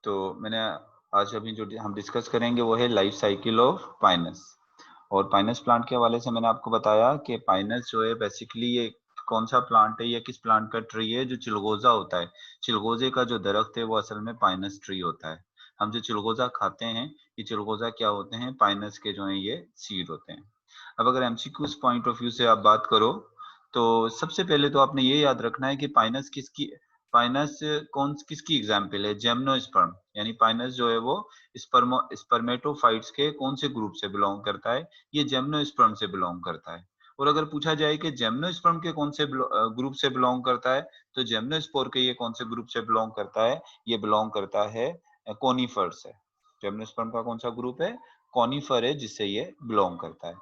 तो मैंने आज अभी जो हम डिस्कस करेंगे वो है लाइफ साइकिल ऑफ पाइनस। और पाइनस प्लांट के हवाले से मैंने आपको बताया कि पाइनस जो है बेसिकली ये कौन सा प्लांट है या किस प्लांट का ट्री है जो चिलगोजा होता है। चिलगोजे का जो दरख्त है वो असल में पाइनस ट्री होता है। हम जो चिलगोजा खाते हैं ये चिलगोजा क्या होते हैं, पाइनस के जो है ये सीड होते हैं। अब अगर एमसीक्यूज पॉइंट ऑफ व्यू से आप बात करो तो सबसे पहले तो आपने ये याद रखना है कि पाइनस कौन किसकी एग्जाम्पल है, जेमनोस्पर्म। यानी पाइनस जो है वो स्पर्मेटोफाइट्स के कौन से ग्रुप से बिलोंग करता है, ये जेमनोस्पर्म से बिलोंग करता है। और अगर पूछा जाए कि जेमनोस्पर्म के कौन से ग्रुप से बिलोंग करता है, तो जेमनोस्पोर के ये कौन से ग्रुप से बिलोंग करता है, ये बिलोंग करता है कोनिफर से। जेमनोस्पर्म का कौन सा ग्रुप है, कॉनिफर है, जिससे ये बिलोंग करता है।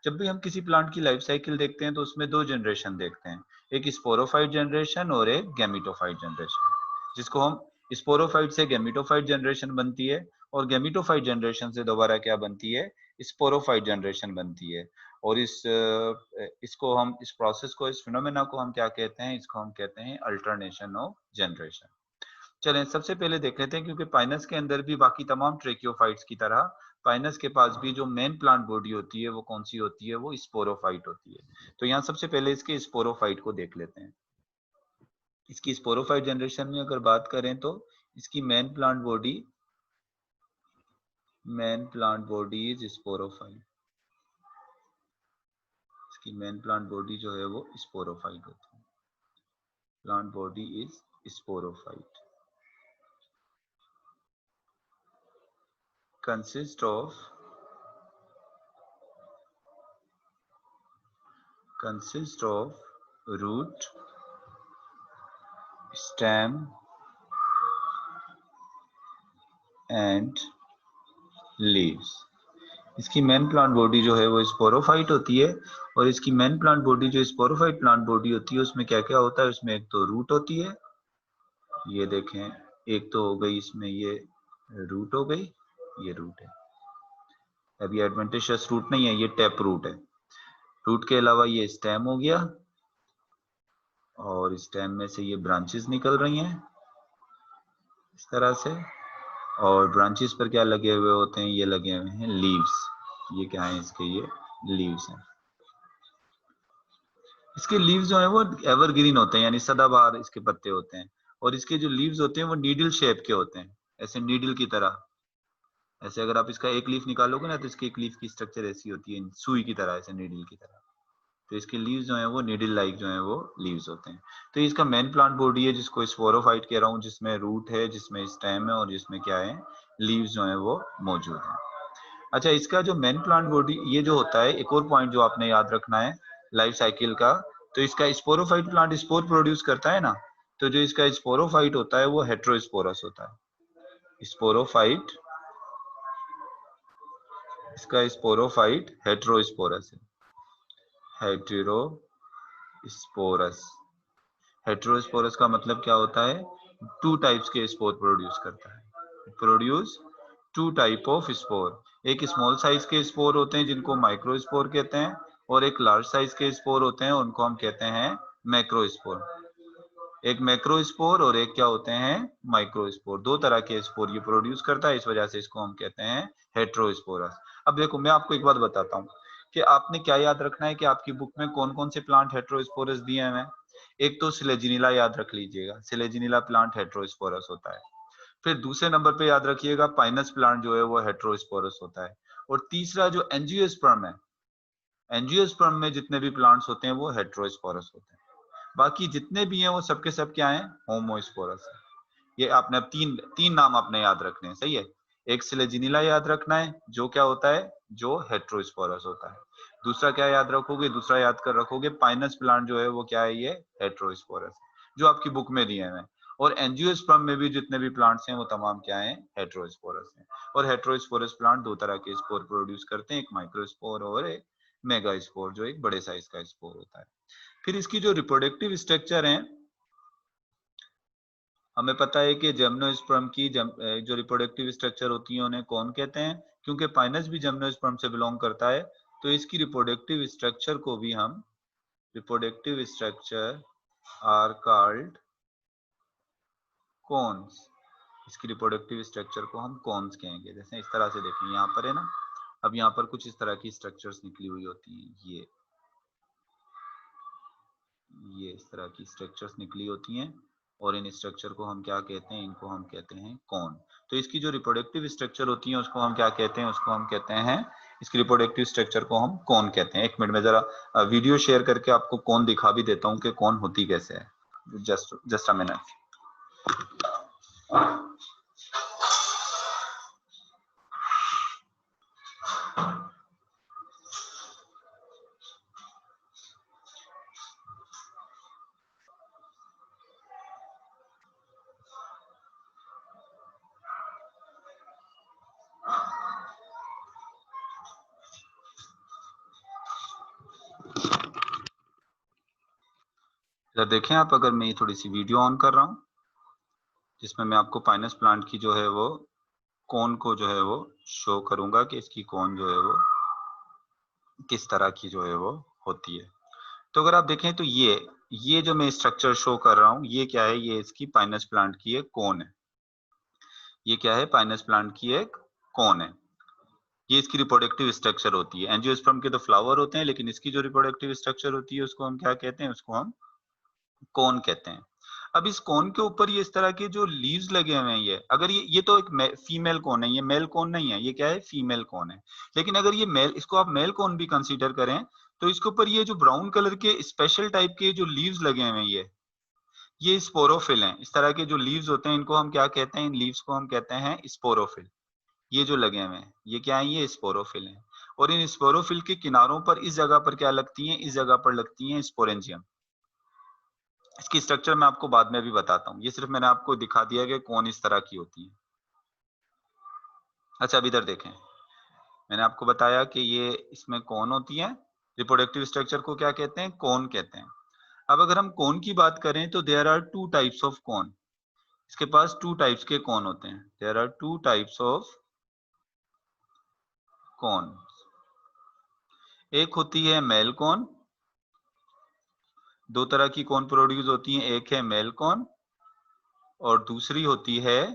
जब भी हम किसी प्लांट की लाइफ साइकिल देखते हैं तो उसमें दो जनरेशन देखते हैं, एक स्पोरोफाइट जनरेशन और एक गैमेटोफाइट जनरेशन, जिसको हम स्पोरोफाइट से गैमेटोफाइट जनरेशन बनती है और गैमेटोफाइट जनरेशन से दोबारा क्या बनती है, स्पोरोफाइट जनरेशन बनती है। और इस प्रोसेस को, इस फिनोमेना को हम क्या कहते हैं, इसको हम कहते हैं अल्टरनेशन ऑफ जनरेशन। चलें सबसे पहले देख लेते हैं, क्योंकि पाइनस के अंदर भी बाकी तमाम ट्रेकियोफाइट्स की तरह पाइनस के पास भी जो मेन प्लांट बॉडी होती है वो कौन सी होती है, वो स्पोरोफाइट होती है। तो यहाँ सबसे पहले इसके स्पोरोफाइट को देख लेते हैं। इसकी स्पोरोफाइट जनरेशन में अगर बात करें तो इसकी main plant body is sporophyte. इसकी मेन प्लांट बॉडी जो है वो स्पोरोफाइट होती है। Plant body is sporophyte, consist of root, stem and leaves। इसकी मेन प्लांट बॉडी जो है वो स्पोरोफाइट होती है। और इसकी मेन प्लांट बॉडी जो स्पोरोफाइट प्लांट बॉडी होती है उसमें क्या क्या होता है, उसमें एक तो रूट होती है, ये देखें, एक तो हो गई इसमें ये रूट हो गई, ये रूट है। अभी एडवेंटिशियस रूट नहीं है, ये टैप रूट है। रूट के अलावा ये स्टेम हो गया और स्टेम में से ये ब्रांचेस निकल रही हैं इस तरह से। और ब्रांचेस पर क्या लगे हुए होते हैं, ये लगे हुए हैं लीव्स। ये क्या है, इसके ये लीव्स हैं। इसके लीव्स जो है वो एवरग्रीन होते हैं, यानी सदाबहार इसके पत्ते होते हैं। और इसके जो लीव्स होते हैं वो नीडल शेप के होते हैं, ऐसे नीडल की तरह। ऐसे अगर आप इसका एक लीफ निकालोगे ना तो इसकी एक लीफ की स्ट्रक्चर ऐसी होती है, सुई की तरह, ऐसे नीडल की तरह। तो इसके लीव्स जो है वो नीडल लाइक जो है वो लीव्स होते हैं। तो इसका मेन प्लांट बॉडी है जिसको स्पोरोफाइट कह रहा हूँ, जिसमें रूट है, जिसमें स्टेम है और जिसमें क्या है, लीव्स जो है वो मौजूद है। अच्छा, इसका जो मेन प्लांट बॉडी ये जो होता है, एक और पॉइंट जो आपने याद रखना है लाइफ साइकिल का, तो इसका स्पोरोफाइट प्लांट स्पोर प्रोड्यूस करता है ना, तो जो इसका स्पोरोफाइट होता है वो हेट्रोस्पोरस होता है। स्पोरोफाइट, इसका स्पोरोफाइट हेट्रोस्पोरस है, हेटेरोस्पोरस। हेटेरोस्पोरस का मतलब क्या होता है, टू टाइप्स के स्पोर प्रोड्यूस करता है। Produce two type of spore, एक स्मॉल साइज के स्पोर होते हैं जिनको माइक्रोस्पोर कहते हैं, और एक लार्ज साइज के स्पोर होते हैं उनको हम कहते हैं मैक्रोस्पोर। एक मैक्रोस्पोर और एक क्या होते हैं, माइक्रोस्पोर। दो तरह के स्पोर ये प्रोड्यूस करता है, इस वजह से इसको हम कहते हैं हेटेरोस्पोरस। अब देखो मैं आपको एक बात बताता हूँ कि आपने क्या याद रखना है कि आपकी बुक में कौन कौन से प्लांट हेटेरोस्पोरस दिए हैं। एक तो सिलेजिनिला याद रख लीजिएगा, सिलेजिनिला प्लांट हेटेरोस्पोरस होता है। फिर दूसरे नंबर पे याद रखिएगा पाइनस प्लांट जो है वो हेटेरोस्पोरस होता है। और तीसरा जो एंजियोस्पर्म है, एंजियोस्पर्म में जितने भी प्लांट्स होते हैं वो हेटेरोस्पोरस होते हैं। बाकी जितने भी हैं वो सबके सब क्या हैं, होमोस्पोरस है। ये आपने अब तीन तीन नाम आपने याद रखने हैं, सही है। एक सिलेजिनिला याद रखना है जो क्या होता है, जो हेटेरोस्पोरस होता है। दूसरा क्या याद रखोगे, दूसरा याद कर रखोगे पाइनस प्लांट जो है वो क्या है, ये हेटेरोस्पोरस जो आपकी बुक में दिए हैं। और एंजियोस्पर्म में भी जितने भी प्लांट्स हैं वो तमाम क्या हैं, हेटेरोस्पोरस हैं। और हेटेरोस्पोरस प्लांट दो तरह के स्पोर प्रोड्यूस करते हैं, एक माइक्रोस्पोर और एक मेगास्पोर, जो एक बड़े साइज का स्पोर होता है। फिर इसकी जो रिप्रोडक्टिव स्ट्रक्चर है, हमें पता है कि जिम्नोस्पर्म की जो रिप्रोडक्टिव स्ट्रक्चर होती है उन्हें कौन कहते हैं, क्योंकि पाइनस भी जिम्नोस्पर्म से बिलोंग करता है। तो इसकी रिप्रोडक्टिव स्ट्रक्चर को भी हम, reproductive structure are called cones. इसकी रिप्रोडक्टिव स्ट्रक्चर को हम कॉन्स कहेंगे। जैसे इस तरह से देखें, यहाँ पर है ना, अब यहाँ पर कुछ इस तरह की स्ट्रक्चर्स निकली हुई होती हैं, ये इस तरह की स्ट्रक्चर्स निकली होती हैं, और इन स्ट्रक्चर को हम क्या कहते हैं, इनको हम कहते हैं कॉन। तो इसकी जो रिप्रोडक्टिव स्ट्रक्चर होती है उसको हम क्या कहते हैं, उसको हम कहते हैं, इसकी रिप्रोडक्टिव स्ट्रक्चर को हम कॉन कहते हैं। एक मिनट में जरा वीडियो शेयर करके आपको कॉन दिखा भी देता हूँ कि कॉन होती कैसे है। Just a minute. देखें आप, अगर मैं ये थोड़ी सी वीडियो ऑन कर रहा हूँ जिसमें मैं आपको पाइनस प्लांट की जो है वो कौन को जो है वो शो करूंगा कि इसकी कौन जो है वो किस तरह की जो है वो होती है। तो अगर आप देखें तो ये जो मैं स्ट्रक्चर शो कर रहा हूँ, ये क्या है, ये इसकी पाइनस प्लांट की एक कौन है। ये क्या है, पाइनस प्लांट की एक कौन है। ये इसकी रिप्रोडक्टिव स्ट्रक्चर होती है। एंजियोस्पर्म के तो फ्लावर होते हैं, लेकिन इसकी जो रिप्रोडक्टिव स्ट्रक्चर होती है उसको हम क्या कहते हैं, उसको हम कौन कहते हैं। अब इस कोन के ऊपर ये इस तरह के जो लीव्स लगे हुए हैं, ये अगर ये तो एक फीमेल कोन है, ये मेल कोन नहीं है, ये क्या है, फीमेल कोन है। लेकिन अगर ये मेल, इसको आप मेल कोन भी कंसीडर करें, तो इसके ऊपर ये जो ब्राउन कलर के स्पेशल टाइप के जो लीव्स लगे हुए हैं, ये स्पोरोफिल हैं। इस तरह के जो लीव्स होते हैं इनको हम क्या कहते हैं, इन लीव्स को हम कहते हैं स्पोरोफिल। ये जो लगे हुए हैं ये क्या है, ये स्पोरोफिल हैं। और इन स्पोरोफिल के किनारों पर इस जगह पर क्या लगती हैं, इस जगह पर लगती हैं स्पोरेंजियम। इसकी स्ट्रक्चर मैं आपको बाद में भी बताता हूँ, ये सिर्फ मैंने आपको दिखा दिया कि कौन इस तरह की होती है। अच्छा, अब इधर देखें, मैंने आपको बताया कि ये इसमें कौन होती है, रिप्रोडक्टिव स्ट्रक्चर को क्या कहते हैं, कौन कहते हैं। अब अगर हम कौन की बात करें तो there are two types of cones. इसके पास टू टाइप्स के कौन होते हैं, there are two types of cones. एक होती है मेल कौन, दो तरह की कौन प्रोड्यूस होती है, एक है मेल कौन और दूसरी होती है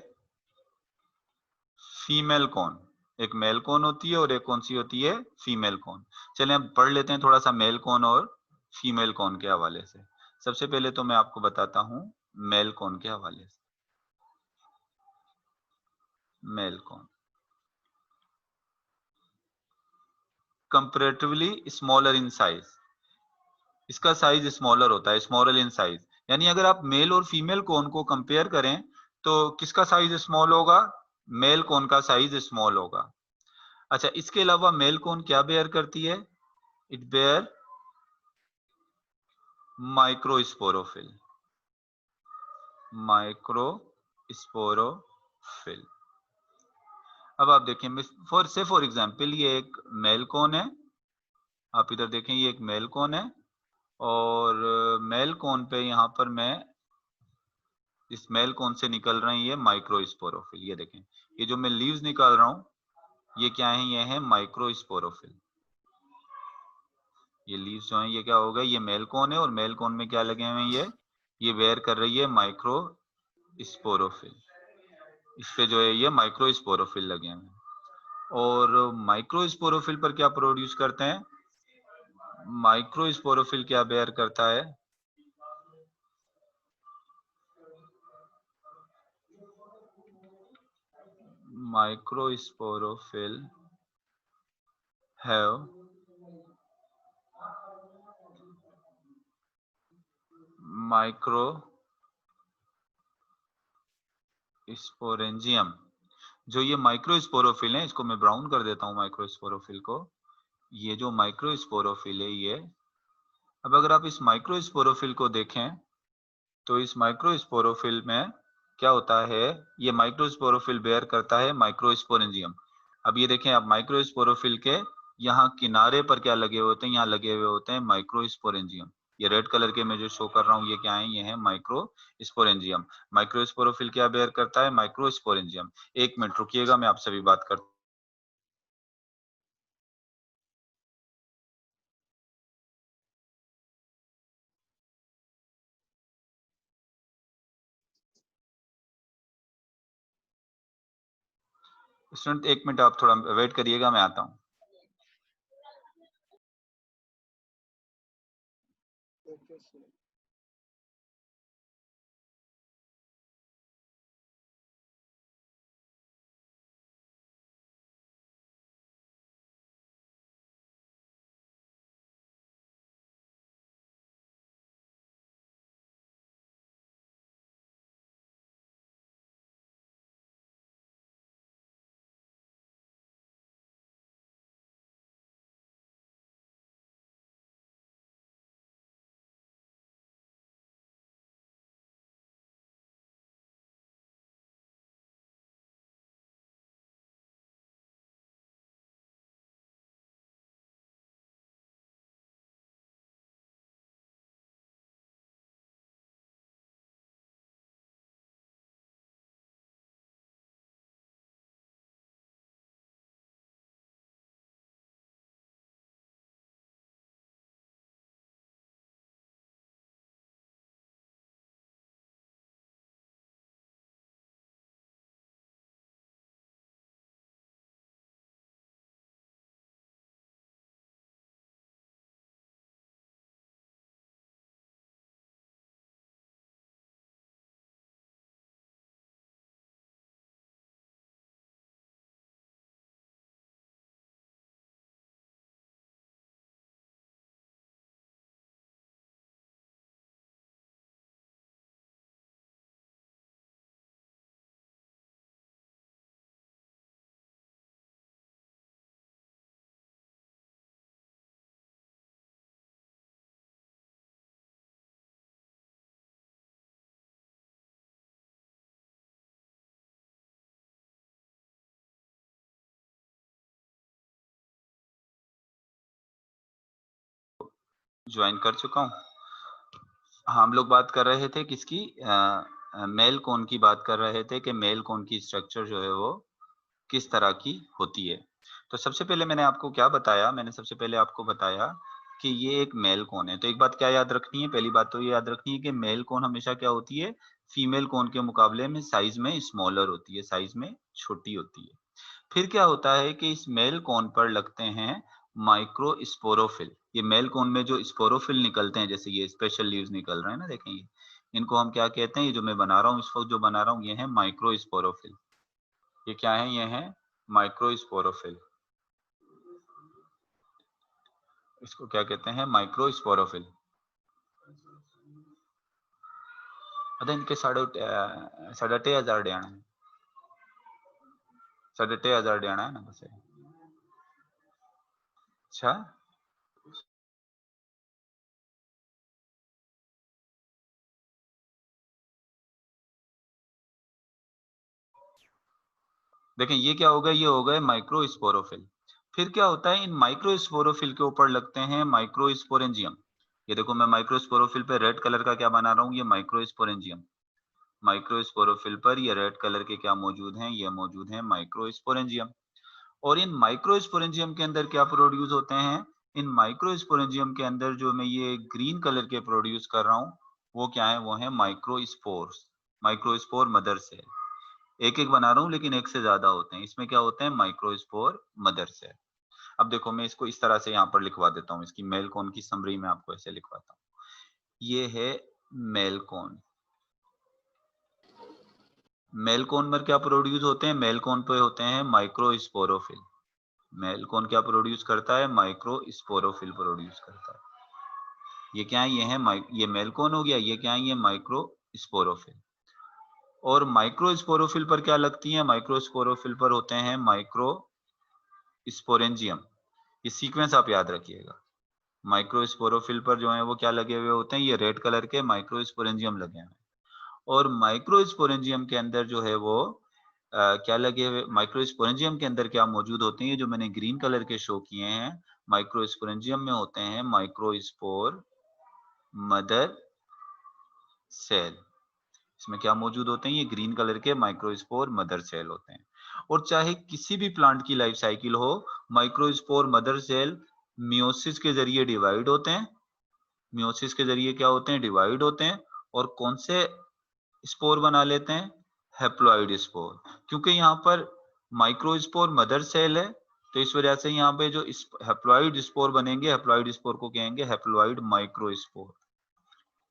फीमेल कौन। एक मेल कौन होती है और एक कौन सी होती है, फीमेल कौन। चलिए हम पढ़ लेते हैं थोड़ा सा मेल कौन और फीमेल कौन के हवाले से। सबसे पहले तो मैं आपको बताता हूं मेल कौन के हवाले से। मेल कौन कंपैरेटिवली स्मॉलर इन साइज, इसका साइज स्मॉलर होता है, स्मॉलर इन साइज। यानी अगर आप मेल और फीमेल कौन को कंपेयर करें तो किसका साइज स्मॉल होगा, मेल कौन का साइज स्मॉल होगा। अच्छा, इसके अलावा मेल कौन क्या बेयर करती है, इट बेयर माइक्रोस्पोरोफिल। माइक्रोस्पोरोफिल। अब आप देखें, फॉर एग्जांपल ये एक मेल कौन है, आप इधर देखें ये एक मेल कौन है, और मेल कौन पे यहाँ पर मैं इस मेल कौन से निकल रहे हैं ये माइक्रोस्पोरोफिल। ये देखें, ये जो मैं लीव्स निकाल रहा हूँ ये क्या है, ये है माइक्रोस्पोरोफिल। ये लीव्स जो हैं ये क्या हो गए, ये मेल कौन है और मेल कौन में क्या लगे हुए हैं, ये वेयर कर रही है माइक्रोस्पोरोफिल। इस पे जो है ये माइक्रोस्पोरोफिल लगे हुए हैं। और माइक्रोस्पोरोफिल पर क्या प्रोड्यूस करते हैं, माइक्रोस्पोरोफिल क्या बेयर करता है, माइक्रोस्पोरोफिल हैव माइक्रो स्पोरेंजियम। जो ये माइक्रोस्पोरोफिल है, इसको मैं ब्राउन कर देता हूँ माइक्रोस्पोरोफिल को। ये जो माइक्रोस्पोरोफिल है ये, अब अगर आप इस माइक्रोस्पोरोफिल को देखें तो इस माइक्रोस्पोरोफिल में क्या होता है, ये माइक्रोस्पोरोफिल बेयर करता है माइक्रोस्पोरेंजियम। अब ये देखें, आप माइक्रोस्पोरोफिल के यहाँ किनारे पर क्या लगे हुए होते हैं, यहाँ लगे हुए होते हैं माइक्रोस्पोरेंजियम। ये रेड कलर के मैं जो शो कर रहा हूँ ये क्या है, ये है माइक्रोस्पोरेंजियम। माइक्रोस्पोरोफिल क्या बेयर करता है, माइक्रोस्पोरेंजियम। एक मिनट रुकिएगा, मैं आपसे भी बात करता स्टूडेंट 1 मिनट आप थोड़ा वेट करिएगा, मैं आता हूँ। ज्वाइन कर चुका हूँ। हम लोग बात कर रहे थे किसकी, मेल कोन की बात कर रहे थे कि मेल कोन की स्ट्रक्चर जो है वो किस तरह की होती है। तो सबसे पहले मैंने आपको क्या बताया, मैंने सबसे पहले आपको बताया कि ये एक मेल कोन है। तो एक बात क्या याद रखनी है, पहली बात तो ये याद रखनी है कि मेल कोन हमेशा क्या होती है, फीमेल कोन के मुकाबले में साइज में स्मॉलर होती है, साइज में छोटी होती है। फिर क्या होता है कि इस मेल कोन पर लगते हैं माइक्रोस्पोरोफिल। ये मेल कोन में जो स्पोरोफिल निकलते हैं, जैसे ये स्पेशल लीव्स निकल रहे हैं ना, देखें ये, इनको हम क्या कहते हैं, ये जो मैं बना रहा हूँ इस वक्त जो बना रहा हूँ ये है माइक्रोस्पोरोफिल। ये क्या है, ये है माइक्रोस्पोरोफिल। इसको क्या कहते हैं, माइक्रोस्पोरोफिल। अरे इनके 6,500 डियाना है, 6,500 डियाना है ना बस। अच्छा, देखें ये क्या हो गया, ये हो गए माइक्रोस्पोरोफिल। फिर क्या होता है, इन माइक्रोस्पोरोफिल के ऊपर लगते हैं माइक्रोस्पोरेंजियम। ये देखो मैं माइक्रोस्पोरोफिल पे रेड कलर का क्या बना रहा हूँ, ये माइक्रोस्पोरेंजियम। माइक्रोस्पोरोफिल पर ये रेड कलर के क्या मौजूद हैं, ये मौजूद हैं माइक्रोस्पोरेंजियम। और इन माइक्रोस्पोरेंजियम के अंदर क्या प्रोड्यूस होते हैं, इन माइक्रोस्पोरेंजियम के अंदर जो मैं ये ग्रीन कलर के प्रोड्यूस कर रहा हूँ वो क्या है, वो है माइक्रोस्पोर्स, माइक्रोस्पोर मदर सेल। एक एक बना रहा हूँ लेकिन एक से ज्यादा होते हैं, इसमें क्या होते हैं, माइक्रोस्पोर मदर सेल। अब देखो मैं इसको इस तरह से यहाँ पर लिखवा देता हूँ, इसकी मेल कोन की समरी में आपको ऐसे लिखवाता हूँ। ये है मेल कोन। मेल कोन पर क्या प्रोड्यूस होते हैं, मेल कोन पे होते हैं माइक्रोस्पोरोफिल। मेल कोन क्या प्रोड्यूस करता है, माइक्रोस्पोरोफिल प्रोड्यूस करता है। ये क्या है, ये है ये मेल कोन हो गया, ये क्या है, ये माइक्रोस्पोरोफिल। और माइक्रोस्पोरोफिल पर क्या लगती है, माइक्रोस्पोरोफिल पर होते हैं माइक्रोस्पोरेंजियम। ये सीक्वेंस आप याद रखिएगा। माइक्रोस्पोरोफिल पर जो है वो क्या लगे हुए होते हैं, ये रेड कलर के माइक्रोस्पोरेंजियम लगे हुए हैं। और माइक्रोस्पोरेंजियम के अंदर जो है वो क्या लगे हुए, माइक्रोस्पोरेंजियम के अंदर क्या मौजूद होते हैं, ये जो मैंने ग्रीन कलर के शो किए हैं, माइक्रोस्पोरेंजियम में होते हैं माइक्रोस्पोर मदर सेल। इसमें क्या मौजूद होते हैं, ये ग्रीन कलर के माइक्रोस्पोर मदर सेल होते हैं। और चाहे किसी भी प्लांट की लाइफ साइकिल हो, माइक्रोस्पोर मदर सेल मियोसिस के जरिए डिवाइड होते हैं, मियोसिस के जरिए क्या होते हैं, डिवाइड होते हैं। और कौन से स्पोर बना लेते हैं, हैप्लॉइड स्पोर। क्योंकि यहाँ पर माइक्रोस्पोर मदर सेल है, तो इस वजह से यहाँ पे जो हैप्लॉइड स्पोर बनेंगे, हैप्लॉइड स्पोर को कहेंगे हैप्लॉइड माइक्रोस्पोर।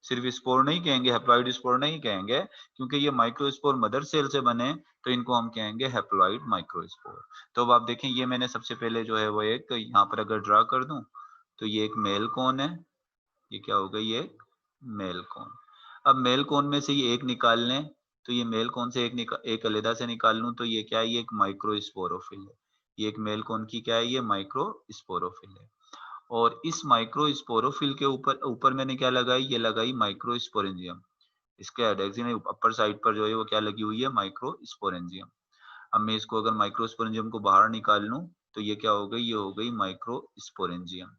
सिर्फ स्पोर नहीं कहेंगे, हैप्लॉइड स्पोर नहीं कहेंगे, क्योंकि ये माइक्रोस्पोर मदर सेल से बने, तो इनको हम कहेंगे हैप्लॉइड माइक्रोस्पोर। तो अब आप देखें, ये मैंने सबसे पहले जो है वो एक यहाँ पर अगर ड्रा कर दूं, तो ये एक मेल कोन है, ये क्या हो गई, ये मेल कोन। अब मेल कोन में से ये एक निकाल लें, तो ये मेल कोन से एक अलहदा से निकाल लूं, तो ये क्या है, ये एक माइक्रोस्पोरोफिल है। ये एक मेल कोन की क्या है, ये माइक्रोस्पोरोफिल है। और इस माइक्रोस्पोरोफिल के ऊपर मैंने क्या लगाई, ये लगाई माइक्रोस्पोरेंजियम। इसके एडेक्सिन अपर साइड पर जो है वो क्या लगी हुई है, माइक्रोस्पोरेंजियम। अब मैं इसको अगर माइक्रोस्पोरेंजियम को बाहर निकाल लूं, तो ये क्या हो गई, ये हो गई माइक्रोस्पोरेंजियम।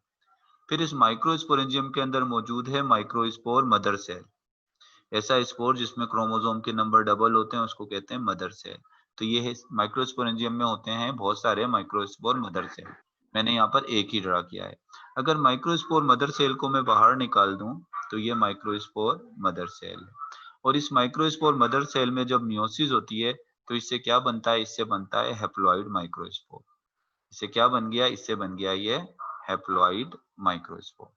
फिर इस माइक्रोस्पोरेंजियम के अंदर मौजूद है माइक्रोस्पोर मदर सेल। ऐसा स्पोर जिसमें क्रोमोसोम के नंबर डबल होते हैं उसको कहते हैं मदर सेल। तो ये है माइक्रोस्पोरेंजियम में होते हैं बहुत सारे माइक्रोस्पोर मदर सेल। मैंने यहाँ पर एक ही ड्रा किया है। अगर माइक्रोस्पोर मदर सेल को मैं बाहर निकाल दूं, तो ये माइक्रोस्पोर मदर सेल है। और इस माइक्रोस्पोर मदर सेल में जब मियोसिस होती है, तो इससे क्या बनता है, इससे बनता है हैप्लॉइड माइक्रोस्पोर। इससे क्या बन गया, इससे बन गया ये हैप्लॉइड माइक्रोस्पोर।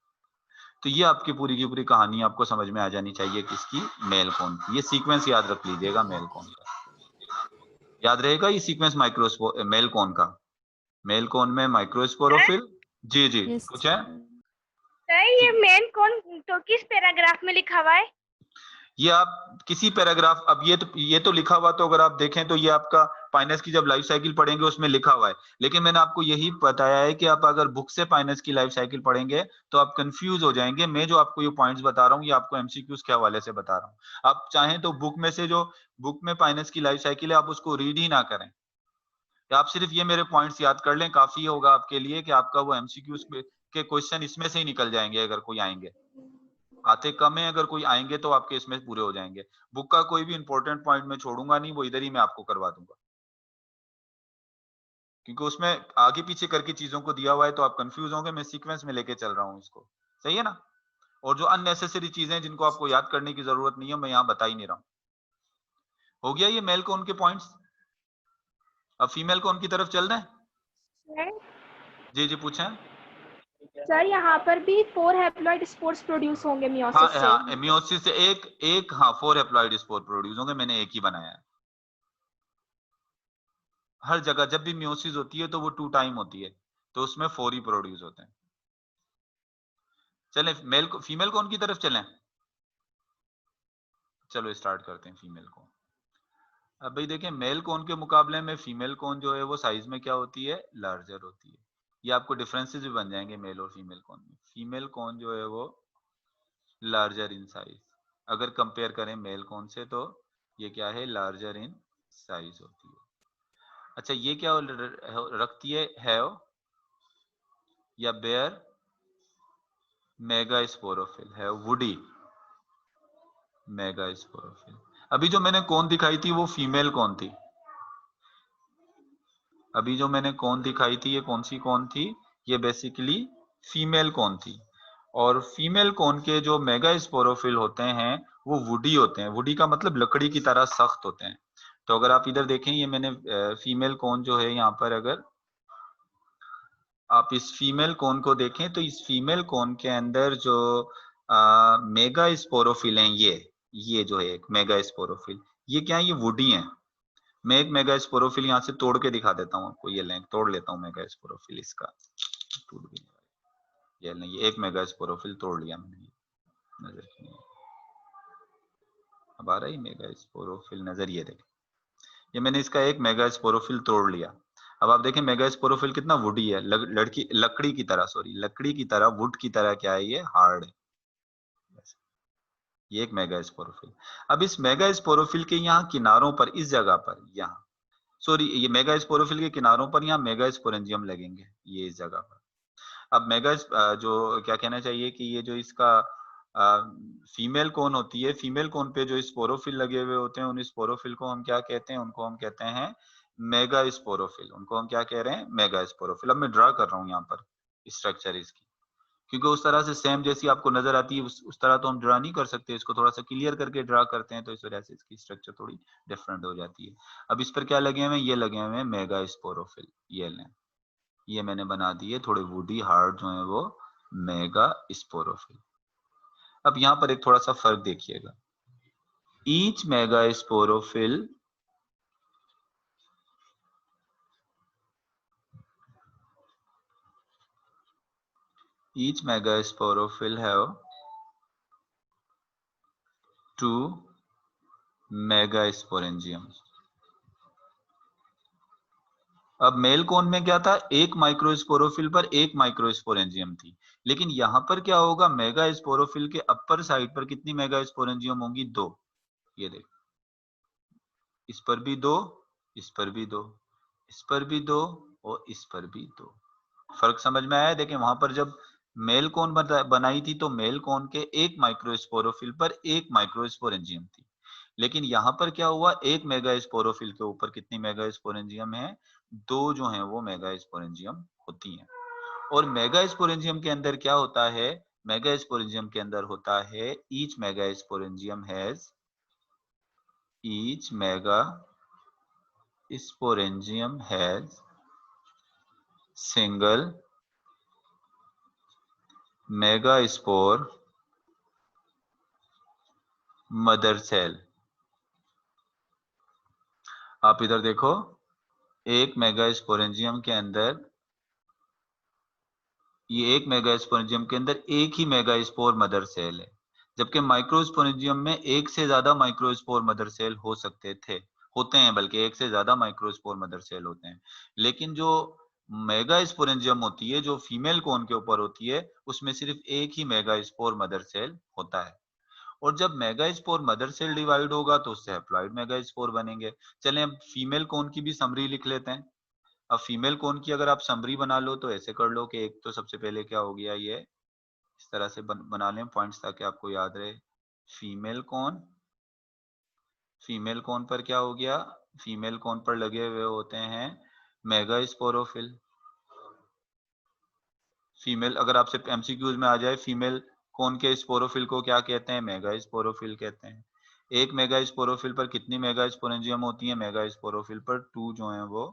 तो ये आपकी पूरी की पूरी कहानी आपको समझ में आ जानी चाहिए, किसकी, मेल कोन की। ये सीक्वेंस याद रख लीजिएगा मेल कोन का, याद रहेगा ये सीक्वेंस माइक्रोस्पोर मेल कोन का। मेल कोन में माइक्रोस्पोरोफिल। जी जी, यस कुछ है। सर ये मेन कौन तो किस पैराग्राफ में लिखा हुआ है? ये आप किसी पैराग्राफ, अब ये तो लिखा हुआ, तो अगर आप देखें तो ये आपका पाइनस की जब लाइफ साइकिल पढ़ेंगे उसमें लिखा हुआ है। लेकिन मैंने आपको यही बताया है कि आप अगर बुक से पाइनस की लाइफ साइकिल पढ़ेंगे तो आप कंफ्यूज हो जाएंगे। मैं जो आपको ये पॉइंट्स बता रहा हूँ, ये आपको एमसीक्यूज के हवाले से बता रहा हूँ। आप चाहें तो बुक में से, जो बुक में पाइनस की लाइफ साइकिल है, आप उसको रीड ही ना करें, आप सिर्फ ये मेरे पॉइंट्स याद कर लें, काफी होगा आपके लिए कि आपका वो एमसीक्यूज के क्वेश्चन इसमें से ही निकल जाएंगे। अगर कोई आएंगे, आते कम है, अगर कोई आएंगे तो आपके इसमें पूरे हो जाएंगे। बुक का कोई भी इंपॉर्टेंट पॉइंट मैं छोड़ूंगा नहीं, वो इधर ही मैं आपको करवा दूंगा, क्योंकि उसमें आगे पीछे करके चीजों को दिया हुआ है, तो आप कंफ्यूज होंगे। मैं सीक्वेंस में लेके चल रहा हूँ इसको, सही है ना। और जो अननेसेसरी चीजें जिनको आपको याद करने की जरूरत नहीं है, मैं यहाँ बता ही नहीं रहा हूँ। हो गया ये मेल कोन के पॉइंट्स। अब फीमेल कोन की तरफ चल रहे हैं। जी जी, पूछें। सर यहाँ पर भी 4 हैप्लॉइड स्पोर्स प्रोड्यूस होंगे हाँ मियोसिस से। हाँ, मियोसिस से एक हाँ 4 हैप्लॉइड स्पोर प्रोड्यूस होंगे, मैंने एक ही बनाया है। हर जगह जब भी मियोसिस होती है तो वो 2 टाइम होती है, तो उसमें 4 ही प्रोड्यूस होते हैं। चलें मेल को फीमेल कौन की तरफ चलें। चलो स्टार्ट करते हैं फीमेल को। अब भाई देखें, मेल कोन के मुकाबले में फीमेल कोन जो है वो साइज में क्या होती है, लार्जर होती है। ये आपको डिफरेंसेस भी बन जाएंगे मेल और फीमेल कोन में। फीमेल कोन जो है वो लार्जर इन साइज, अगर कंपेयर करें मेल कोन से, तो ये क्या है, लार्जर इन साइज होती है। अच्छा, ये क्या रखती है या बेयर, मेगा स्पोरोफिल है, वुडी मेगा स्पोरोफिल। अभी जो मैंने कौन दिखाई थी वो फीमेल कौन थी, अभी जो मैंने कौन दिखाई थी ये कौन सी कौन थी, ये बेसिकली फीमेल कौन थी। और फीमेल कौन के जो मेगा स्पोरोफिल होते हैं वो वुडी होते हैं। वुडी का मतलब लकड़ी की तरह सख्त होते हैं। तो अगर आप इधर देखें, ये मैंने फीमेल कौन जो है यहाँ पर, अगर आप इस फीमेल कोन को देखें, तो इस फीमेल कोन के अंदर जो मेगा स्पोरोफिल हैं, ये जो है एक मेगा स्पोरोफिल, ये क्या है, ये वुडी हैं। मैं एक मेगा स्पोरोफिल यहाँ से तोड़ के दिखा देता हूँ आपको, ये लें तोड़ लेता हूँ मेगा स्पोरोफिल इसका, टूट भी नहीं, ये नहीं, एक मेगा स्पोरोफिल तोड़ लिया मैंने, नजर नहीं अब आ रहा है मेगा स्पोरोफिल, नजर ये देखें, ये मैंने इसका एक मेगा स्पोरोफिल तोड़ लिया। अब आप देखें मेगा स्पोरोफिल कितना वुडी है, लकड़ी की तरह, सॉरी लकड़ी की तरह, वुड की तरह क्या है, ये हार्ड है। ये एक मेगा स्पोरोफिल। अब इस मेगा स्पोरोफिल के यहाँ किनारों पर, इस जगह पर, यहाँ सॉरी, ये मेगा स्पोरोफिल के किनारों पर यहाँ मेगा स्पोरेंजियम लगेंगे, ये इस जगह पर। अब मेगा जो क्या कहना चाहिए कि ये जो इसका फीमेल कोन होती है, फीमेल कोन पे जो स्पोरोफिल लगे हुए होते हैं, उन स्पोरोफिल को हम क्या कहते हैं, उनको हम कहते हैं मेगा स्पोरोफिल। उनको हम क्या कह रहे हैं, मेगा स्पोरोफिल। अब मैं ड्रा कर रहा हूँ यहाँ पर स्ट्रक्चर इसकी, क्योंकि उस तरह से सेम जैसी आपको नजर आती है उस तरह तो हम ड्रा नहीं कर सकते, इसको थोड़ा सा क्लियर करके ड्रा करते हैं, तो इस वजह से इसकी स्ट्रक्चर थोड़ी डिफरेंट हो जाती है। अब इस पर क्या लगे हुए हैं, ये लगे हुए हैं मेगा स्पोरोफिल, ये लें, ये मैंने बना दिए थोड़े वुडी हार्ड जो है वो मेगा स्पोरोफिल। अब यहाँ पर एक थोड़ा सा फर्क देखिएगा, ईच मेगा स्पोरोफिल have 2 मेगास्पोरेंजियम्स। अब मेल कोन में क्या था, एक माइक्रोस्पोरोफिल पर एक माइक्रोस्पोरेंजियम थी, लेकिन यहां पर क्या होगा, मेगास्पोरोफिल के अपर साइड पर कितनी मेगास्पोरेंजियम होंगी, 2। ये देख, इस पर भी 2, इस पर भी 2, इस पर भी 2 और इस पर भी 2। फर्क समझ में आया? देखें वहां पर जब मेल कोन बनाई थी तो मेल कोन के एक माइक्रोस्पोरोफिल पर एक माइक्रोस्पोरेंजियम थी, लेकिन यहाँ पर क्या हुआ, एक मेगास्पोरोफिल के ऊपर कितनी मेगास्पोरेंजियम है, 2 जो है वो मेगास्पोरेंजियम होती हैं। और मेगास्पोरेंजियम के अंदर क्या होता है, मेगास्पोरेंजियम के अंदर होता है each megasporangium has single megaspore mother cell. आप इधर देखो, एक मेगास्पोरेंजियम के अंदर, ये एक मेगास्पोरेंजियम के अंदर एक ही मेगास्पोर मदर सेल है, जबकि माइक्रोस्पोरेंजियम में एक से ज्यादा माइक्रोस्पोर मदर सेल हो सकते थे, होते हैं, बल्कि एक से ज्यादा माइक्रोस्पोर मदर सेल होते हैं। लेकिन जो मेगास्पोरेंजियम होती है, जो फीमेल कोन के ऊपर होती है, उसमें सिर्फ एक ही मेगास्पोर मदर सेल होता है। और जब मेगास्पोर मदर सेल डिवाइड होगा तो उससे हैप्लॉइड मेगास्पोर बनेंगे। चलें अब फीमेल कोन की भी समरी लिख लेते हैं। अब फीमेल कोन की अगर आप समरी बना लो तो ऐसे कर लो कि एक तो सबसे पहले क्या हो गया, ये इस तरह से बना लें पॉइंट्स ताकि आपको याद रहे। फीमेल कोन, फीमेल कोन पर क्या हो गया, फीमेल कोन पर लगे हुए होते हैं मेगास्पोरोफिल। फीमेल, अगर आपसे एमसीक्यूज में आ जाए फीमेल कोन के स्पोरोफिल को क्या कहते हैं, मेगास्पोरोफिल कहते हैं। एक मेगास्पोरोफिल पर कितनी मेगास्पोरेंजियम होती है, मेगास्पोरोफिल पर 2 जो है वो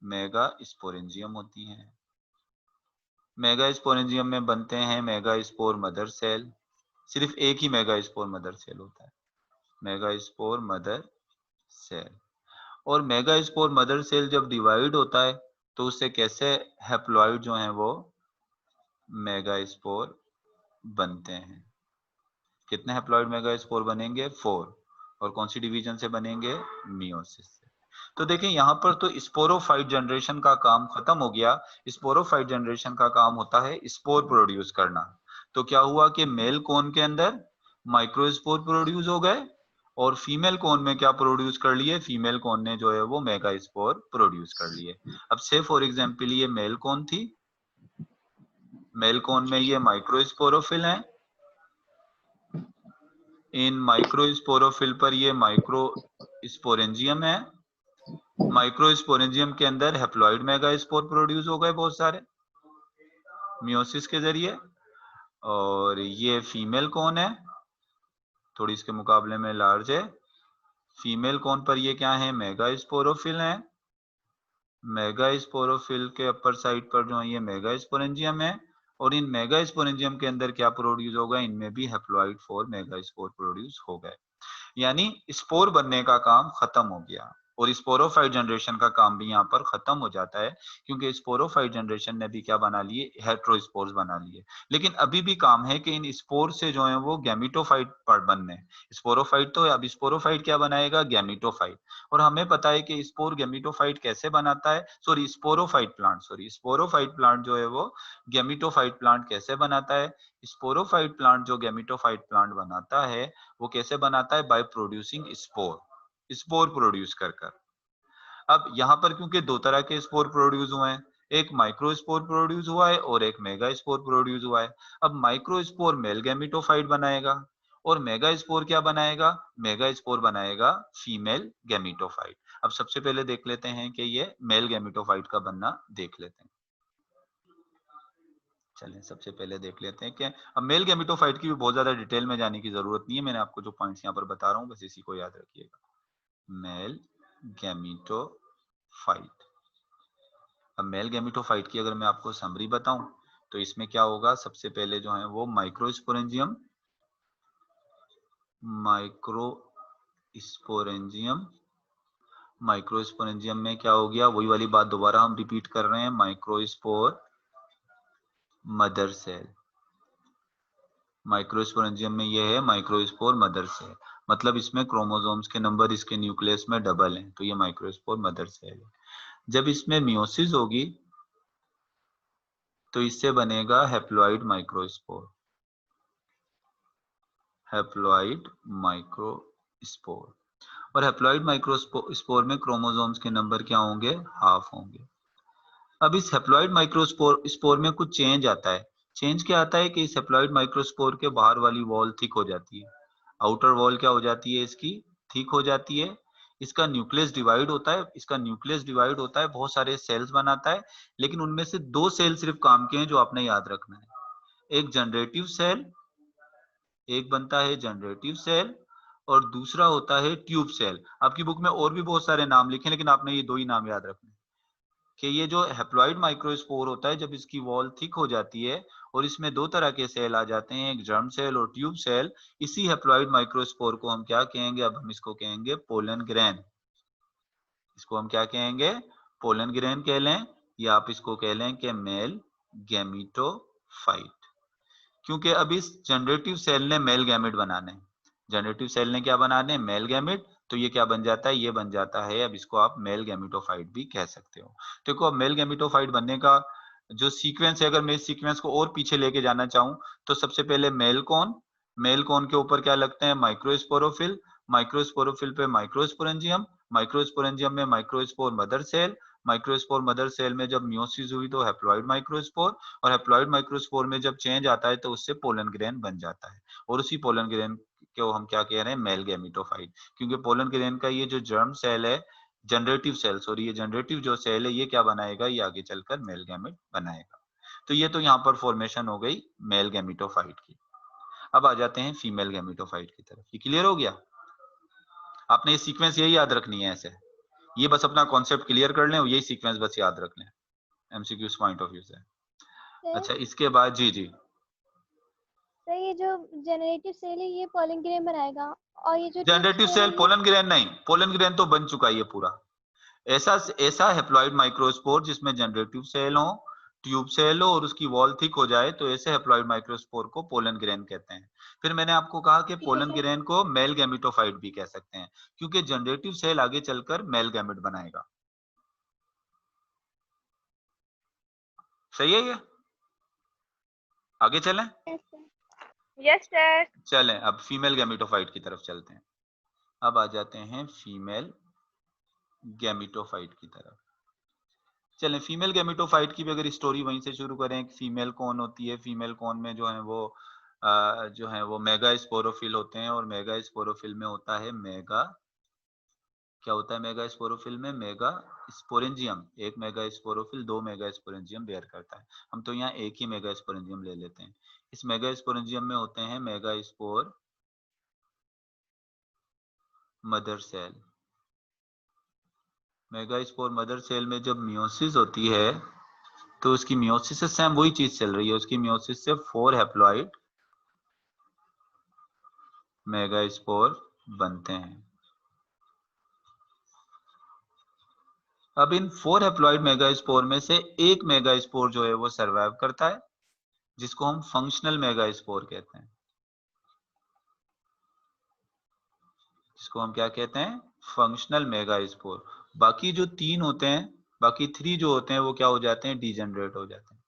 मेगास्पोरेंजियम होती हैं। मेगास्पोरेंजियम में बनते हैं मेगास्पोर मदर सेल, सिर्फ एक ही मेगास्पोर मदर सेल होता है, मेगास्पोर मदर सेल। और मेगास्पोर मदर सेल जब डिवाइड होता है तो उससे कैसे हैप्लॉइड जो हैं वो मेगास्पोर बनते हैं। कितने हैप्लॉइड मेगास्पोर बनेंगे, 4। और कौन सी डिवीजन से बनेंगे, मियोसिस से। तो देखें यहाँ पर तो स्पोरोफाइट जनरेशन का काम खत्म हो गया। स्पोरोफाइट जनरेशन का काम होता है स्पोर प्रोड्यूस करना। तो क्या हुआ कि मेल कोन के अंदर माइक्रोस्पोर प्रोड्यूस हो गए और फीमेल कोन में क्या प्रोड्यूस कर लिए, फीमेल कोन ने जो है वो मेगास्पोर प्रोड्यूस कर लिए। अब से फॉर एग्जांपल ये मेल कोन थी, मेल कोन में ये माइक्रोस्पोरोफिल है, इन माइक्रोस्पोरोफिल पर ये माइक्रोस्पोरेंजियम है, माइक्रोस्पोरेंजियम के अंदर हैप्लॉइड मेगास्पोर प्रोड्यूस हो गए बहुत सारे मियोसिस के जरिए। और ये फीमेल कौन है, थोड़ी इसके मुकाबले में लार्ज है। फीमेल कौन पर ये क्या है, मेगास्पोरोफिल है। मेगास्पोरोफिल के अपर साइड पर जो है ये मेगास्पोरेंजियम है, और इन मेगास्पोरेंजियम के अंदर क्या प्रोड्यूस होगा, इनमें भी हैप्लॉइड 4 मेगास्पोर प्रोड्यूस हो गए। यानी स्पोर बनने का काम खत्म हो गया और स्पोरोफाइट जनरेशन का काम भी यहाँ पर खत्म हो जाता है, क्योंकि स्पोरोफाइट जनरेशन ने भी क्या बना लिए, हेट्रोस्पोर्स बना लिए। लेकिन अभी भी काम है कि इन स्पोर से जो है वो गैमिटोफाइट बनने। स्पोरोफाइट तो, अब स्पोरोफाइट क्या बनाएगा, गैमिटोफाइट। और हमें पता है कि स्पोर गैमिटोफाइट कैसे बनाता है, स्पोरोफाइट प्लांट जो है वो गैमिटोफाइट प्लांट कैसे बनाता है। स्पोरोफाइट प्लांट जो गैमिटोफाइट प्लांट बनाता है वो कैसे बनाता है, by producing spore, spore produce कर कर। अब यहाँ पर क्योंकि दो तरह के स्पोर प्रोड्यूस हुए हैं, एक माइक्रो स्पोर प्रोड्यूस हुआ है और एक मेगा स्पोर प्रोड्यूस हुआ है। अब माइक्रो स्पोर मेल गैमिटोफाइट बनाएगा और मेगा स्पोर क्या बनाएगा, मेगा स्पोर बनाएगा फीमेल गैमिटोफाइट। अब सबसे पहले देख लेते हैं कि ये मेल गैमिटोफाइट का बनना देख लेते हैं। चलें सबसे पहले देख लेते हैं कि अब मेल गैमेटोफाइट की भी बहुत ज्यादा डिटेल में जाने की जरूरत नहीं है, मैंने आपको जो पॉइंट्स यहाँ पर बता रहा हूँ बस इसी को याद रखिएगा। Male gametophyte. अब मेल गैमेटोफाइट की अगर मैं आपको समरी बताऊं तो इसमें क्या होगा, सबसे पहले जो है वो माइक्रोस्पोरेंजियम माइक्रोस्पोरेंजियम में क्या हो गया, वही वाली बात दोबारा हम रिपीट कर रहे हैं, माइक्रोस्पोर मदर सेल। माइक्रोस्पोरेंजियम में ये है माइक्रोस्पोर मदर सेल, मतलब इसमें क्रोमोसोम्स के नंबर इसके न्यूक्लियस में डबल हैं, तो ये माइक्रोस्पोर मदर सेल है। जब इसमें मियोसिस होगी तो इससे बनेगा हैप्लॉइड माइक्रोस्पोर, हैप्लॉइड माइक्रोस्पोर। और हैप्लॉइड माइक्रोस्पोर में क्रोमोसोम्स के नंबर क्या होंगे, हाफ होंगे। अब इस हैप्लॉइड माइक्रोस्पोर में कुछ चेंज आता है। चेंज क्या आता है कि इस हैप्लॉइड माइक्रोस्पोर के बाहर वाली वॉल थिक हो जाती है, आउटर वॉल क्या हो जाती है इसकी, थिक हो जाती है। इसका न्यूक्लियस डिवाइड होता है, बहुत सारे सेल्स बनाता है, लेकिन उनमें से दो सेल सिर्फ काम के हैं जो आपने याद रखना है। एक जनरेटिव सेल, एक बनता है जनरेटिव सेल और दूसरा होता है ट्यूब सेल। आपकी बुक में और भी बहुत सारे नाम लिखे, लेकिन आपने ये दो ही नाम याद रखने कि ये जो हैप्लॉइड माइक्रोस्पोर होता है, जब इसकी वॉल थिक हो जाती है और इसमें दो तरह के सेल आ जाते हैं, एक जर्म सेल और ट्यूब सेल, इसी हैप्लॉइड माइक्रोस्पोर को हम क्या कहेंगे, अब हम इसको कहेंगे पोलन ग्रेन। इसको हम क्या कहेंगे, पोलन ग्रेन कह लें, या आप इसको कह लें कि मेल गैमेटोफाइट। क्योंकि अब इस जनरेटिव सेल ने मेल गैमेट बनाने, जनरेटिव सेल ने क्या बनाने, मेल गैमेट, तो ये क्या बन जाता है, ये बन जाता है, अब इसको आप मेल गैमेटोफाइट भी कह सकते हो। देखो अब मेल गैमेटोफाइट बनने का जो सीक्वेंस है, अगर मैं इस सीक्वेंस को और पीछे लेके जाना चाहूं तो सबसे पहले मेल कॉन, मेल कॉन के ऊपर क्या लगते हैं, माइक्रोस्पोरोफिल, माइक्रोस्पोरोफिल पे माइक्रोस्पोरेंजियम, माइक्रोस्पोरेंजियम में microspore mother cell, microspore mother cell में जब मियोसिस हुई तो हैप्लॉइड माइक्रोस्पोर, और हैप्लॉइड माइक्रोस्पोर में जब चेंज आता है तो उससे पोलन ग्रेन बन जाता है। और उसी पोलन ग्रेन को हम क्या कह रहे हैं, मेल गैमेटोफाइट। क्योंकि पोलन ग्रेन का ये जो जर्म सेल है, जनरेटिव सेल, सॉरी, ये जनरेटिव जो सेल है ये क्या बनाएगा, ये आगे चलकर मेल गैमेट बनाएगा। तो ये तो यहाँ पर फॉर्मेशन हो गई मेल गैमेटोफाइट की। अब आ जाते हैं फीमेल गैमेटोफाइट की तरफ। ये क्लियर हो गया, आपने ये सीक्वेंस यही याद रखनी है ऐसे, ये बस अपना कॉन्सेप्ट क्लियर कर लें और यही सीक्वेंस बस याद रख लें एमसीक्यूज पॉइंट ऑफ व्यू से। अच्छा इसके बाद जी जी सर ये जो जनरेटिव सेल है ये पोलन ग्रेन बनाएगा, और ये जो ट्यूब जनरेटिव सेल है सेल ये पोलन ग्रेन नहीं, पोलन ग्रेन तो बन चुका है ये पूरा। ऐसा ऐसा हैप्लॉइड माइक्रोस्पोर जिसमें जनरेटिव सेल हो, ट्यूब सेल हो और उसकी वॉल थिक हो जाए, तो ऐसे हैप्लॉइड माइक्रोस्पोर को पोलन ग्रेन कहते हैं। फिर मैंने आपको कहा कि ठीक है पोलन सर। ग्रेन को मेल गैमेटोफाइट भी कह सकते हैं, क्योंकि जनरेटिव सेल आगे चलकर मेल गैमेट बनाएगा। सही है ये, आगे चलें। Yes sir. चलें अब फीमेल गैमेटोफाइट की तरफ चलते हैं। अब आ जाते हैं फीमेल गैमेटोफाइट की तरफ। चलें फीमेल गैमेटोफाइट की भी अगर स्टोरी वहीं से शुरू करें, फीमेल कौन होती है, फीमेल कौन में जो है वो जो है वो मेगा स्पोरोफिल होते हैं, और मेगा स्पोरोफिल में होता है मेगा, क्या होता है मेगा स्पोरोफिल में, मेगा स्पोरेंजियम। एक मेगा स्पोरोफिल दो मेगा स्पोरेंजियम बेयर करता है, हम तो यहाँ एक ही मेगा स्पोरेंजियम ले लेते हैं। इस मेगा स्पोरेंजियम में होते हैं megaspore mother cell. Megaspore mother cell में जब मियोसिस होती है तो उसकी मियोसिस से सेम वही चीज चल रही है, उसकी मियोसिस से 4 हैप्लॉइड मेगा स्पोर बनते हैं। अब इन 4 हैप्लॉइड मेगा स्पोर में से एक मेगा स्पोर जो है वो सर्वाइव करता है, जिसको हम फंक्शनल मेगा स्पोर कहते हैं, जिसको हम क्या कहते हैं, फंक्शनल मेगा स्पोर। बाकी जो 3 होते हैं, बाकी 3 जो होते हैं वो क्या हो जाते हैं, डीजेनरेट हो जाते हैं,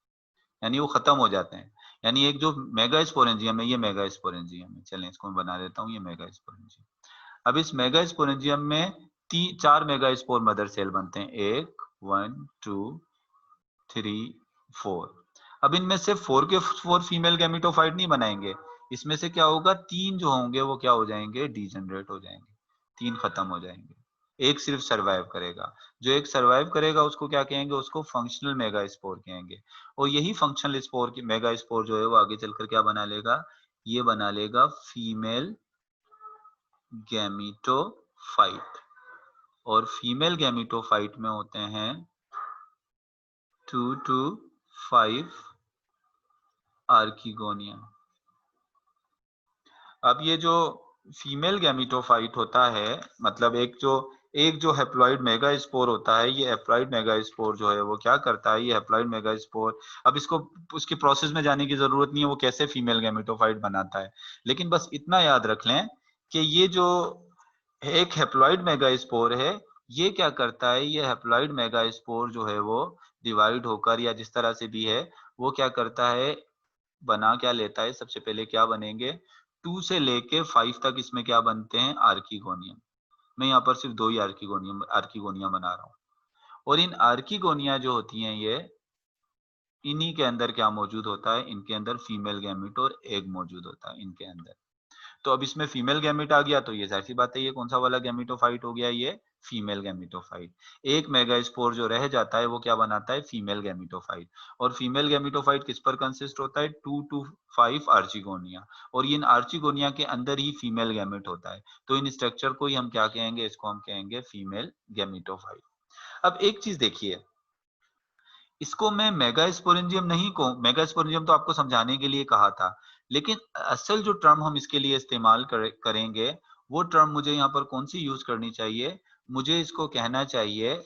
यानी वो खत्म हो जाते हैं। यानी एक जो मेगा स्पोरेंजियम है ये मेगा स्पोरेंजियम है, चलें इसको मैं बना देता हूँ ये मेगा स्पोरेंजियम। अब इस मेगा स्पोरेंजियम में 4 मेगा स्पोर मदर सेल बनते हैं, 1 1 2 3 4। अब इनमें से 4 के 4 फीमेल गैमेटोफाइट नहीं बनाएंगे, इसमें से क्या होगा, 3 जो होंगे वो क्या हो जाएंगे, डीजेनरेट हो जाएंगे, 3 खत्म हो जाएंगे। एक सिर्फ सरवाइव करेगा। जो एक सरवाइव करेगा उसको क्या कहेंगे, उसको फंक्शनल मेगा स्पोर कहेंगे। और यही फंक्शनल स्पोर की मेगा स्पोर जो है वो आगे चलकर क्या बना लेगा, ये बना लेगा फीमेल गैमीटोफाइट। और फीमेल गैमीटोफाइट में होते हैं 2 to 5 आर्किगोनिया। अब ये जो फीमेल गैमीटोफाइट होता है, मतलब एक जो हैप्लॉइड मेगा स्पोर होता है, ये हैप्लॉइड मेगा स्पोर जो है वो क्या करता है, ये हैप्लॉइड मेगा स्पोर, अब इसको उसके प्रोसेस में जाने की जरूरत नहीं है वो कैसे फीमेल गैमीटोफाइट बनाता है, लेकिन बस इतना याद रख लें कि ये जो एक हैप्लॉइड मेगा स्पोर है, ये क्या करता है, ये हैप्लॉइड मेगा स्पोर जो है वो डिवाइड होकर या जिस तरह से भी है वो क्या करता है, बना क्या लेता है, सबसे पहले क्या बनेंगे 2 से लेके 5 तक इसमें क्या बनते हैं, आर्किगोनियम। मैं यहाँ पर सिर्फ 2 ही आर्किगोनिया बना रहा हूँ। और इन आर्किगोनिया जो होती हैं ये, इन्हीं के अंदर क्या मौजूद होता है, इनके अंदर फीमेल गैमेट और एग मौजूद होता है इनके अंदर। तो अब इसमें फीमेल गैमेट आ गया तो ये जाहिर सी बात है ये कौन सा वाला गैमेटोफाइट हो गया, ये फीमेल गैमेटोफाइट। एक मेगास्पोर जो रह जाता है वो क्या बनाता है, फीमेल गैमेटोफाइट। और फीमेल गैमेटोफाइट किस पर कंसिस्ट होता है, 2 to 5 आर्चिगोनिया। और इन आर्चिगोनिया के अंदर ही फीमेल गैमेट होता है। तो इन स्ट्रक्चर को ही हम क्या कहेंगे, इसको हम कहेंगे फीमेल गैमेटोफाइट। अब एक चीज देखिए, इसको मैं मेगास्पोरेंजियम नहीं कहूं, मेगास्पोरेंजियम तो आपको समझाने के लिए कहा था, लेकिन असल जो टर्म हम इसके लिए इस्तेमाल करेंगे वो टर्म मुझे यहाँ पर कौन सी यूज करनी चाहिए, मुझे इसको कहना चाहिए,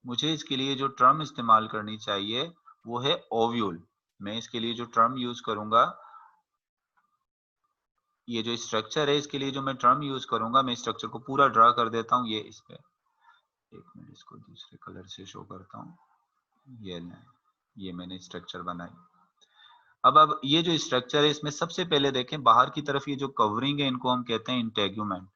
मुझे इसके लिए जो टर्म इस्तेमाल करनी चाहिए वो है ओव्यूल। मैं इसके लिए जो टर्म यूज करूंगा, ये जो स्ट्रक्चर है इसके लिए जो मैं टर्म यूज करूंगा, मैं स्ट्रक्चर को पूरा ड्रा कर देता हूँ, ये इस पे, एक मिनट इसको दूसरे कलर से शो करता हूँ, ये मैंने स्ट्रक्चर बनाई। अब ये जो स्ट्रक्चर है इसमें सबसे पहले देखें बाहर की तरफ ये जो कवरिंग है इनको हम कहते हैं इंटेग्यूमेंट।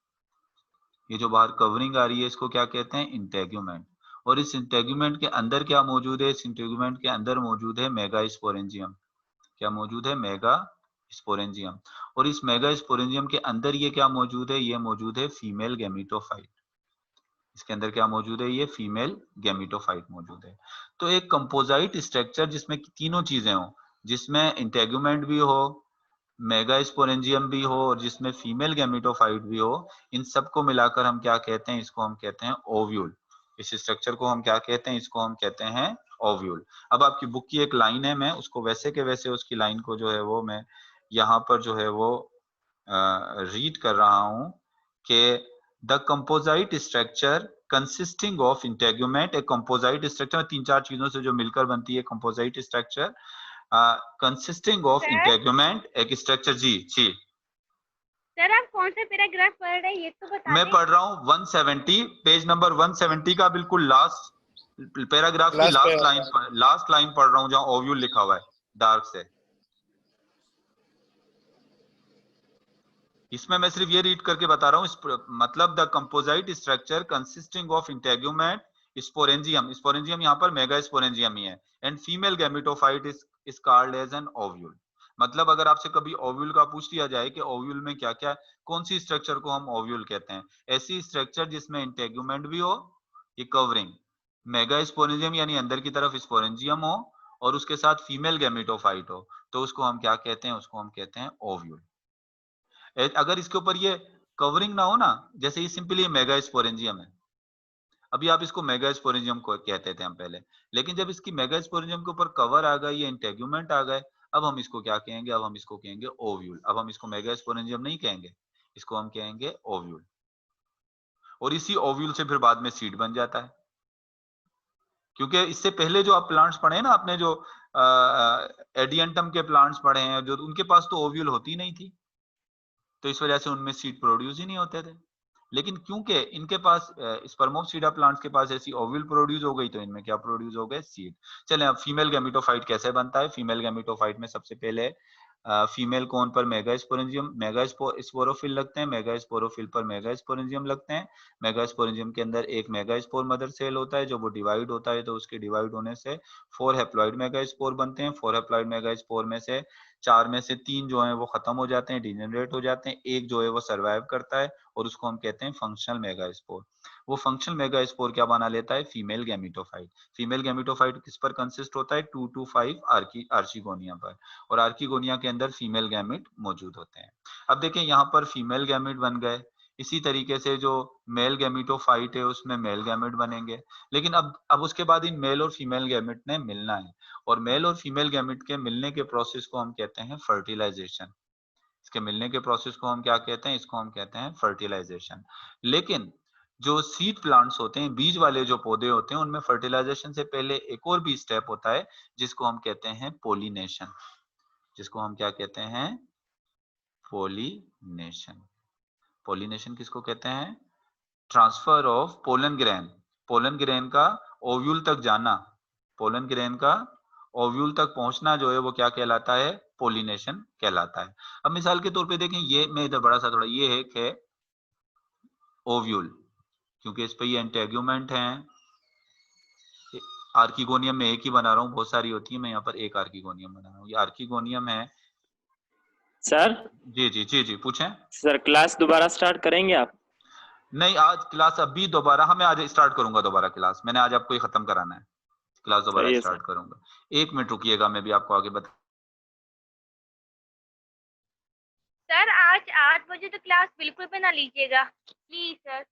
ये जो बाहर कवरिंग आ रही है इसको क्या कहते हैं, इंटेग्यूमेंट। और इस इंटेग्यूमेंट के अंदर क्या मौजूद है, इस इंटेग्यूमेंट के अंदर मौजूद है मेगा स्पोरेंजियम। क्या मौजूद है, मेगा स्पोरेंजियम। और इस मेगा स्पोरेंजियम के अंदर ये क्या मौजूद है, ये मौजूद है फीमेल गैमीटोफाइट। इसके अंदर क्या मौजूद है, ये फीमेल गैमीटोफाइट मौजूद है। तो एक कंपोजाइट स्ट्रक्चर जिसमें तीनों चीजें हो, जिसमें इंटेग्यूमेंट भी हो, मेगा स्पोरेंजियम भी हो और जिसमें फीमेल गैमीटोफाइट भी हो, इन सबको मिलाकर हम क्या कहते हैं, इसको हम कहते हैं ओव्यूल। इस स्ट्रक्चर को हम क्या कहते हैं, इसको हम कहते हैं ओव्यूल। अब आपकी बुक की एक लाइन है, मैं उसको वैसे के वैसे उसकी लाइन को जो है वो मैं यहाँ पर जो है वो रीड कर रहा हूँ कि the composite structure consisting of integument, एक कंपोजाइट स्ट्रक्चर 3-4 चीजों से जो मिलकर बनती है composite structure, consisting of sir integument, एक स्ट्रक्चर। जी जी सर आप कौन से पैराग्राफ पढ़ रहे हैं ये तो बता मैं दें। पढ़ रहा हूँ 170, पेज नंबर 170 का बिल्कुल लास्ट पैराग्राफ की लास्ट लाइन पढ़ रहा हूँ जहाँ ओव्यूल लिखा हुआ है डार्क से। इसमें मैं सिर्फ ये रीड करके बता रहा हूँ, मतलब the composite structure consisting of integument sporangium, sporangium यहाँ पर मेगा स्पोरेंजियम ही है, and female gametophyte is called as an ovule. मतलब अगर आपसे कभी ओव्यूल का पूछ लिया जाए कि ओव्यूल में क्या क्या, कौन सी स्ट्रक्चर को हम ओव्यूल कहते हैं, ऐसी स्ट्रक्चर जिसमें इंटेग्यूमेंट भी हो, ये कवरिंग, मेगा स्पोरेंजियम यानी अंदर की तरफ स्पोरेंजियम हो और उसके साथ फीमेल गैमेटोफाइट हो, तो उसको हम क्या कहते हैं, उसको हम कहते हैं ओव्यूल। अगर इसके ऊपर ये कवरिंग ना हो ना, जैसे ये सिंपली मेगा स्पोरेंजियम है, अभी आप इसको मेगा स्पोरेंजियम को कहते थे हम पहले, लेकिन जब इसकी मेगा स्पोरेंजियम के ऊपर कवर आ गए, ये इंटेग्यूमेंट आ गए, अब हम इसको क्या कहेंगे, अब हम इसको कहेंगे ओव्यूल। अब हम इसको मेगा स्पोरेंजियम नहीं कहेंगे, इसको हम कहेंगे ओव्यूल। और इसी ओव्यूल से फिर बाद में सीड बन जाता है, क्योंकि इससे पहले जो आप प्लांट्स पढ़े हैं ना आपने, जो एडियंटम के प्लांट्स पढ़े हैं, जो उनके पास तो ओव्यूल होती नहीं थी, तो इस वजह से उनमें सीड प्रोड्यूस ही नहीं होते थे। लेकिन क्योंकि इनके पास स्पर्मोप्सिडा प्लांट्स के पास ऐसी ओव्यूल प्रोड्यूस हो गई, तो इनमें क्या प्रोड्यूस हो गए, सीड। चलें अब फीमेल गैमेटोफाइट कैसे बनता है। फीमेल गैमेटोफाइट में सबसे पहले फीमेल कोन पर मेगा स्पोरेंजियम, मेगा स्पोरोफिल लगते हैं, मेगा स्पोरोफिल पर मेगा स्पोरेंजियम लगते हैं। मेगा स्पोरेंजियम के अंदर एक मेगा स्पोर मदर सेल होता है, जो वो डिवाइड होता है, तो उसके डिवाइड होने से 4 हैप्लॉइड मेगा स्पोर बनते हैं। 4 हैप्लॉइड मेगा स्पोर में से 4 में से 3 जो है वो खत्म हो जाते हैं, डिजेनरेट हो जाते हैं, एक जो है वो सर्वाइव करता है और उसको हम कहते हैं फंक्शनल मेगास्पोर। वो फंक्शनल मेगास्पोर क्या बना लेता है? Female gametophyte. फीमेल गैमेटोफाइट किस पर कंसिस्ट होता है? 2 to 5 आर्चिगोनिया पर, और आर्किगोनिया के अंदर फीमेल गैमेट मौजूद होते हैं। अब देखें यहाँ पर फीमेल गैमेट बन गए, इसी तरीके से जो मेल गैमेटोफाइट है उसमें मेल गैमेट बनेंगे। लेकिन अब उसके बाद इन मेल और फीमेल गैमेट ने मिलना है, और मेल और फीमेल गैमेट के मिलने के प्रोसेस को हम कहते हैं फर्टिलाइजेशन। इसके मिलने के प्रोसेस को हम क्या कहते हैं? इसको हम कहते हैं फर्टिलाइजेशन। लेकिन जो सीड प्लांट्स होते हैं, बीज वाले जो पौधे होते हैं, उनमें फर्टिलाइजेशन से पहले एक और भी स्टेप होता है जिसको हम कहते हैं पोलिनेशन। जिसको हम क्या कहते हैं? पोलिनेशन। पोलिनेशन किसको कहते हैं? ट्रांसफर ऑफ पोलन ग्रेन का ओव्यूल तक जाना, पोलन ग्रेन का ओव्यूल तक पहुंचना जो है वो क्या कहलाता है? पोलिनेशन कहलाता है। अब मिसाल के तौर पे देखें, ये मैं इधर बड़ा सा थोड़ा, ये है ओव्यूल, क्योंकि इस पे ये एंटेगुमेंट है। आर्किगोनियम में एक ही बना रहा हूँ, बहुत सारी होती है, मैं यहाँ पर एक आर्किगोनियम बना रहा हूँ। ये आर्किगोनियम है। सर जी जी जी जी, पूछें। सर क्लास दोबारा स्टार्ट करेंगे आप? नहीं, आज क्लास अभी दोबारा, हाँ मैं आज स्टार्ट करूंगा दोबारा क्लास, मैंने आज आपको ये खत्म कराना है, क्लास दोबारा सही है स्टार्ट सर। करूंगा। 1 मिनट रुकिएगा, मैं भी आपको आगे बता। सर आज 8 बजे तो क्लास बिल्कुल भी ना लीजिएगा प्लीज सर।